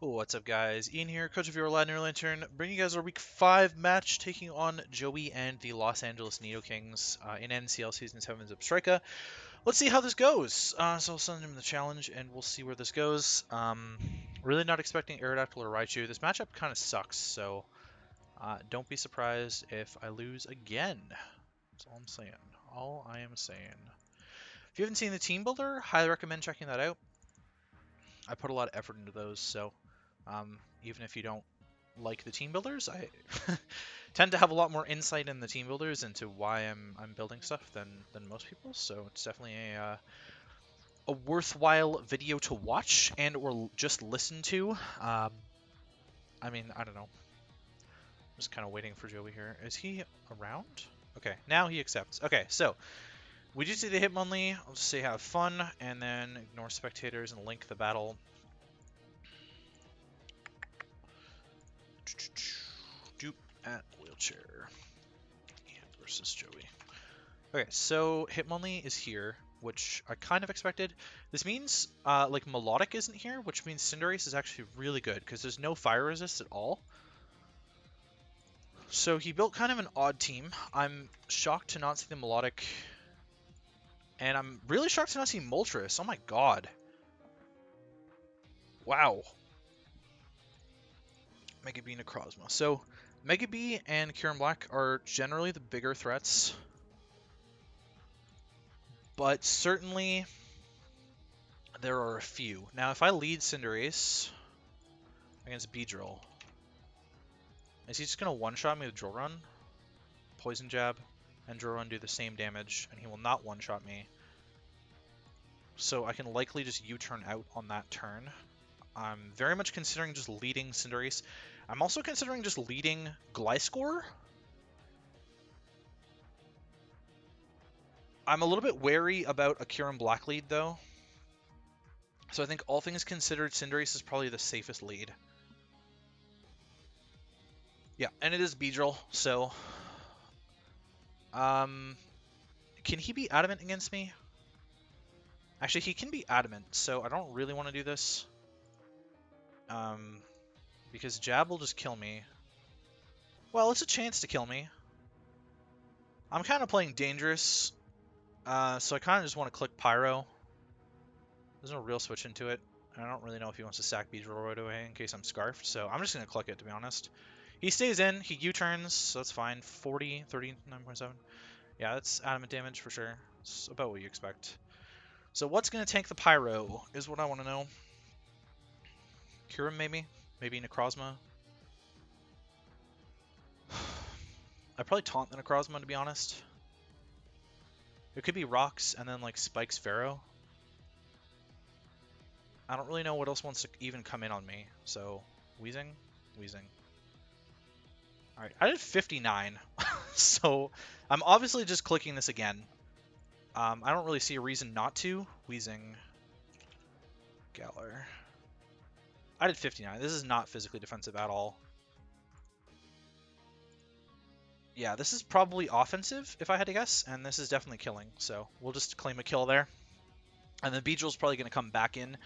What's up, guys? Ian here, coach of your Ladner Lanturn, bringing you guys our Week 5 match, taking on Joey and the Los Angeles Nidokings in NCL Season 7's Obstrika. Let's see how this goes. So I'll send him the challenge, and we'll see where this goes. Really not expecting Aerodactyl or Raichu. This matchup kind of sucks, so don't be surprised if I lose again. That's all I'm saying. All I am saying. If you haven't seen the Team Builder, highly recommend checking that out. I put a lot of effort into those, so even if you don't like the team builders, I tend to have a lot more insight in the team builders into why I'm building stuff than most people. So it's definitely a worthwhile video to watch and or just listen to. I mean, I don't know. I'm just kind of waiting for Joey here. Is he around? Okay, now he accepts. Okay, so we do see the Hitmonlee. I'll just say have fun and then ignore spectators and link the battle. Dupe at wheelchair versus Joey. Okay, so Hitmonlee is here, which I kind of expected. This means like Melodic isn't here, which means Cinderace is actually really good because there's no fire resist at all. So he built kind of an odd team. I'm shocked to not see the Melodic, and I'm really shocked to not see Moltres. Oh my god. Wow. Mega B Necrozma. So Mega B and Kyurem-Black are generally the bigger threats, but certainly there are a few. Now, if I lead Cinderace against Beedrill, is he just going to one-shot me with Drill Run? Poison Jab and Drill Run do the same damage, and he will not one-shot me. So I can likely just U-turn out on that turn. I'm very much considering just leading Cinderace. I'm also considering just leading Gliscor. I'm a little bit wary about a Kyurem-Black lead, though. So I think all things considered, Cinderace is probably the safest lead. Yeah, and it is Beedrill, so... can he be adamant against me? Actually, he can be adamant, so I don't really want to do this. Because Jab will just kill me. Well, it's a chance to kill me. I'm kind of playing dangerous, so I kind of just want to click Pyro. There's no real switch into it. I don't really know if he wants to sack Beedrill right away in case I'm Scarfed, so I'm just going to click it, to be honest. He stays in, he U-turns, so that's fine. 40, 39.7. Yeah, that's adamant damage for sure. It's about what you expect. So what's going to tank the Pyro is what I want to know. Kyurem, maybe? Maybe Necrozma? I'd probably taunt the Necrozma, to be honest. It could be Rocks and then like Spikes Pharaoh. I don't really know what else wants to even come in on me. So, Weezing? Weezing. Alright, I did 59. So, I'm obviously just clicking this again. I don't really see a reason not to. Weezing. Galar. I did 59. This is not physically defensive at all. Yeah, this is probably offensive, if I had to guess, and this is definitely killing. So, we'll just claim a kill there. And then Beedrill's probably going to come back in.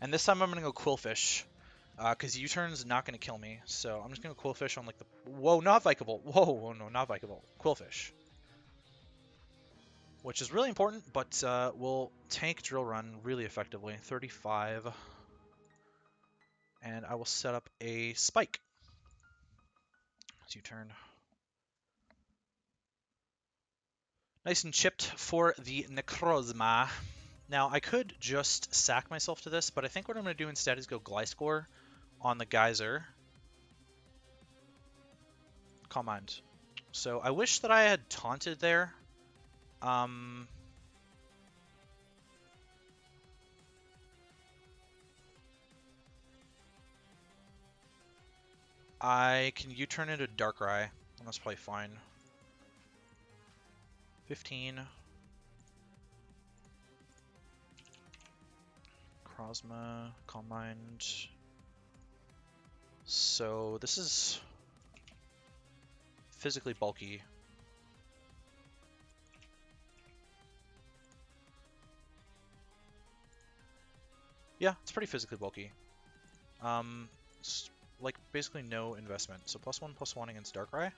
And this time I'm going to go Quillfish, because U-turn's not going to kill me. So I'm just going to Quillfish on like the... Whoa, not Vikavolt. Whoa, no, not Vikavolt. Quillfish. Which is really important, but will tank Drill Run really effectively. 35. And I will set up a Spike. U-turn. Nice and chipped for the Necrozma. Now, I could just sack myself to this, but I think what I'm going to do instead is go Gliscor on the Geyser. Calm Mind. So I wish that I had taunted there. I can U-turn into Darkrai, and that's probably fine. 15. Necrozma, Calm Mind. So this is physically bulky. Yeah, it's pretty physically bulky. Like basically no investment. So +1/+1 against Darkrai.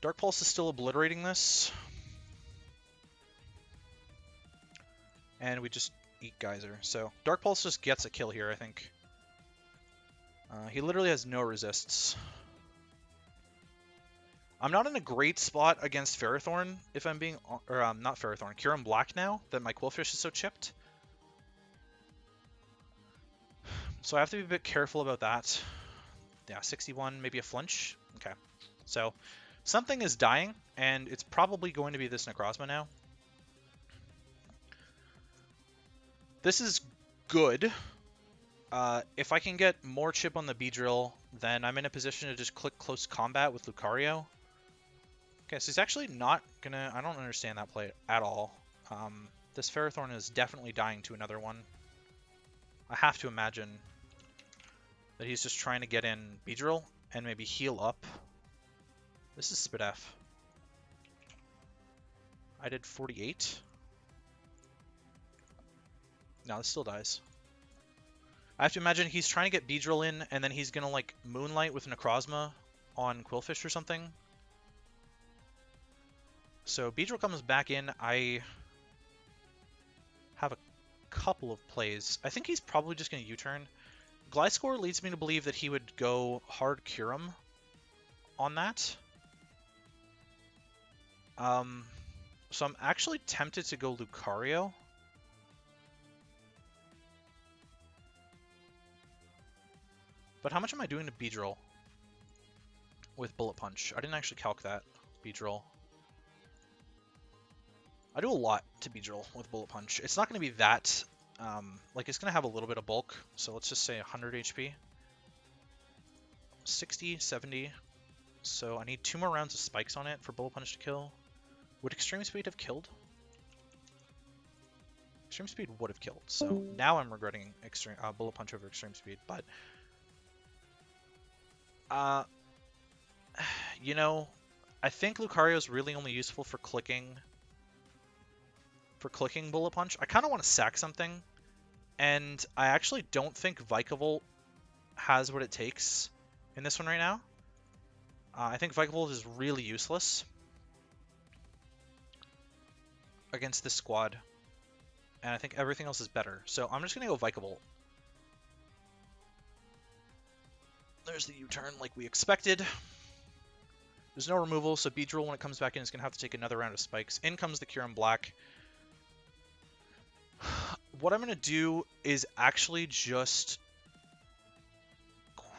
Dark Pulse is still obliterating this. And we just eat Geyser. So Dark Pulse just gets a kill here, I think. He literally has no resists. I'm not in a great spot against Ferrothorn, if I'm being... Or, not Ferrothorn, Kyurem-Black now, that my Qwilfish is so chipped. So I have to be a bit careful about that. Yeah, 61, maybe a flinch. Okay. So something is dying, and it's probably going to be this Necrozma now. This is good. If I can get more chip on the Beedrill, then I'm in a position to just click close combat with Lucario. Okay, so he's actually not gonna... I don't understand that play at all. This Ferrothorn is definitely dying to another one. I have to imagine that he's just trying to get in Beedrill and maybe heal up. This is Spidef. I did 48. No, this still dies. I have to imagine he's trying to get Beedrill in, and then he's gonna like Moonlight with Necrozma on Qwilfish or something. So Beedrill comes back in. I have a couple of plays. I think he's probably just gonna U-turn. Gliscor leads me to believe that he would go hard Kyurem on that. So I'm actually tempted to go Lucario. But how much am I doing to Beedrill with Bullet Punch? I didn't actually calc that. Beedrill. I do a lot to Beedrill with Bullet Punch. It's not going to be that... like, it's going to have a little bit of bulk. So let's just say 100 HP. 60, 70. So I need 2 more rounds of spikes on it for Bullet Punch to kill. Would Extreme Speed have killed? Extreme Speed would have killed. So now I'm regretting Bullet Punch over Extreme Speed. But... you know, I think Lucario is really only useful for clicking Bullet Punch. I kind of want to sack something, and I actually don't think Vikavolt has what it takes in this one right now. I think Vikavolt is really useless against this squad, and I think everything else is better. So I'm just going to go Vikavolt. There's the U-turn like we expected. There's no removal, so Beedrill, when it comes back in, is going to have to take another round of spikes. In comes the Kyurem-Black. What I'm going to do is actually just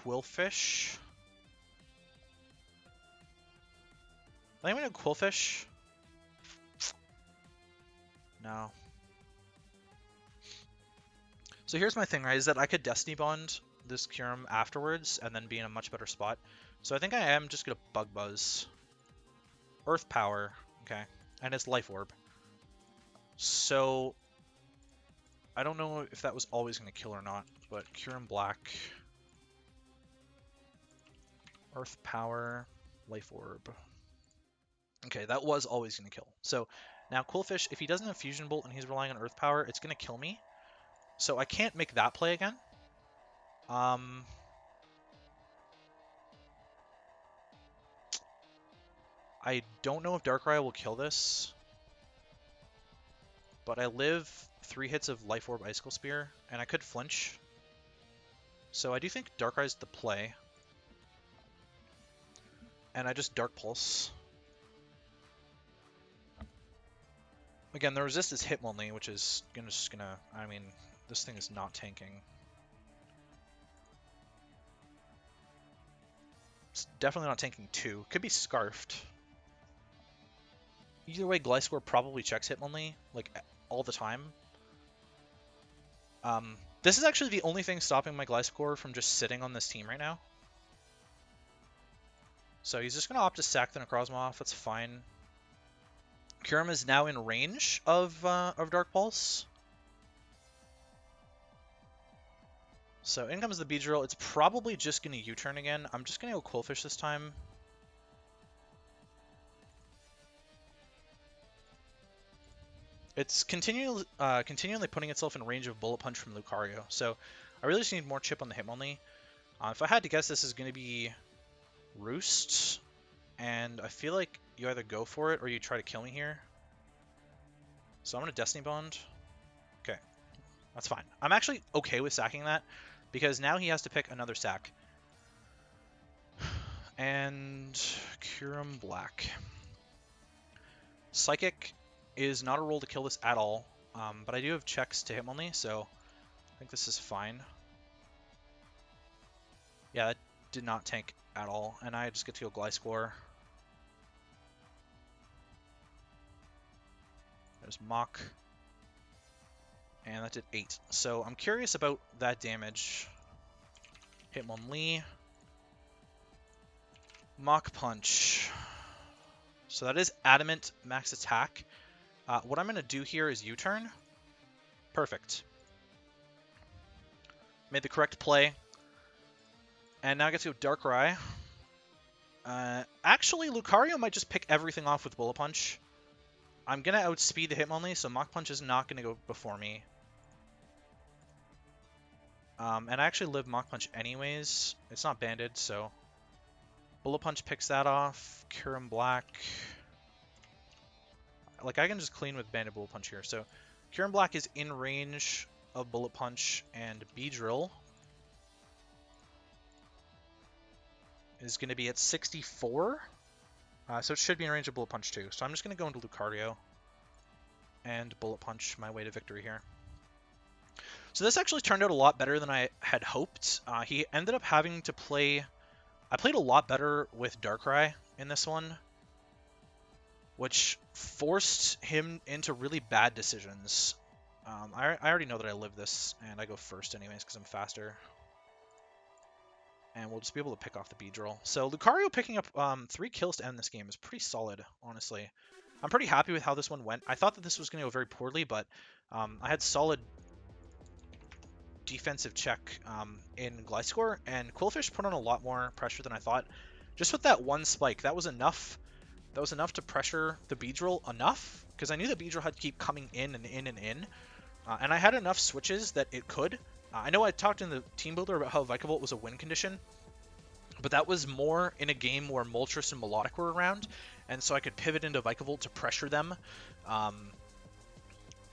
Qwilfish. I think I'm going to Qwilfish. No. So here's my thing, right, is that I could Destiny Bond this Kyurem afterwards and then be in a much better spot. So I think I am just going to Bug Buzz. Earth Power, okay, and it's Life Orb. So I don't know if that was always going to kill or not, but Kyurem-Black, Earth Power, Life Orb. Okay, that was always going to kill. So now Qwilfish, if he doesn't have Fusion Bolt and he's relying on Earth Power, it's going to kill me. So I can't make that play again. I don't know if Darkrai will kill this, but I live 3 hits of Life Orb Icicle Spear, and I could flinch. So I do think Darkrai's the play. And I just Dark Pulse. Again, the resist is hit only, which is just gonna... I mean, this thing is not tanking. It's definitely not tanking 2. Could be Scarfed. Either way, Gliscor probably checks Hitmonlee, like, all the time. This is actually the only thing stopping my Gliscor from just sitting on this team right now. So he's just going to opt to sack the Necrozma off, that's fine. Kyurem is now in range of Dark Pulse. So in comes the Beedrill. It's probably just going to U-turn again. I'm just going to go Qwilfish this time. It's continually putting itself in range of Bullet Punch from Lucario. So I really just need more chip on the Hitmonlee. If I had to guess, this is going to be Roost, and I feel like you either go for it or you try to kill me here. So I'm going to Destiny Bond. Okay, that's fine. I'm actually okay with sacking that, because now he has to pick another sack. And Kyurem-Black. Psychic is not a roll to kill this at all, but I do have checks to Hitmonlee, so I think this is fine. Yeah, that did not tank at all, and I just get to go Gliscor. There's Mach, and that did 8. So I'm curious about that damage. Hitmonlee. Mach Punch. So that is Adamant max attack. What I'm going to do here is U-turn. Perfect. Made the correct play. And now I get to go Darkrai. Actually, Lucario might just pick everything off with Bullet Punch. I'm going to outspeed the Hitmonlee, so Mach Punch is not going to go before me. And I actually live Mach Punch anyways. It's not banded, so... Bullet Punch picks that off. Kyurem-Black. Like, I can just clean with banded Bullet Punch here. So, Kyurem-Black is in range of Bullet Punch, and Beedrill is going to be at 64. So it should be in range of Bullet Punch too. So I'm just going to go into Lucario and Bullet Punch my way to victory here. So this actually turned out a lot better than I had hoped. He ended up having to play... I played a lot better with Darkrai in this one, which forced him into really bad decisions. I already know that I live this, and I go first anyways because I'm faster. And we'll just be able to pick off the Beedrill. So Lucario picking up 3 kills to end this game is pretty solid, honestly. I'm pretty happy with how this one went. I thought that this was going to go very poorly, but I had solid defensive check in Gliscor, and Qwilfish put on a lot more pressure than I thought. Just with that one spike, that was enough. That was enough to pressure the Beedrill enough, because I knew the Beedrill had to keep coming in and in and in. And I had enough switches that it could. I know I talked in the team builder about how Vikavolt was a win condition, but that was more in a game where Moltres and Melodic were around, and so I could pivot into Vikavolt to pressure them.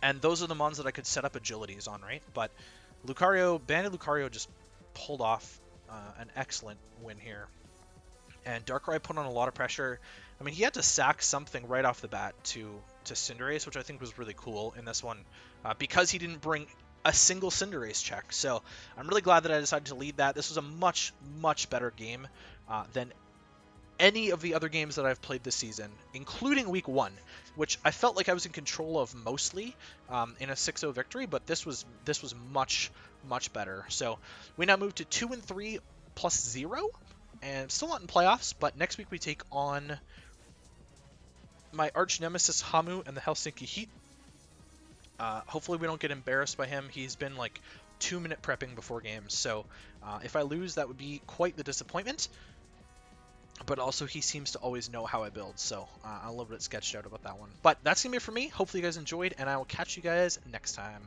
And those are the ones that I could set up agilities on, right? But Banded Lucario just pulled off an excellent win here. And Darkrai put on a lot of pressure. I mean, he had to sack something right off the bat to Cinderace, which I think was really cool in this one, because he didn't bring a single Cinderace check. So I'm really glad that I decided to lead that. This was a much, much better game than any of the other games that I've played this season, including Week 1, which I felt like I was in control of mostly in a 6-0 victory, but this was much, much better. So we now move to 2-3 plus 0, and still not in playoffs, but next week we take on my arch nemesis Hamu and the Helsinki Heat. Hopefully we don't get embarrassed by him. He's been like 2-minute prepping before games, so if I lose, that would be quite the disappointment. But also, he seems to always know how I build, so I'm a little bit sketched out about that one. But that's going to be it for me. Hopefully you guys enjoyed, and I will catch you guys next time.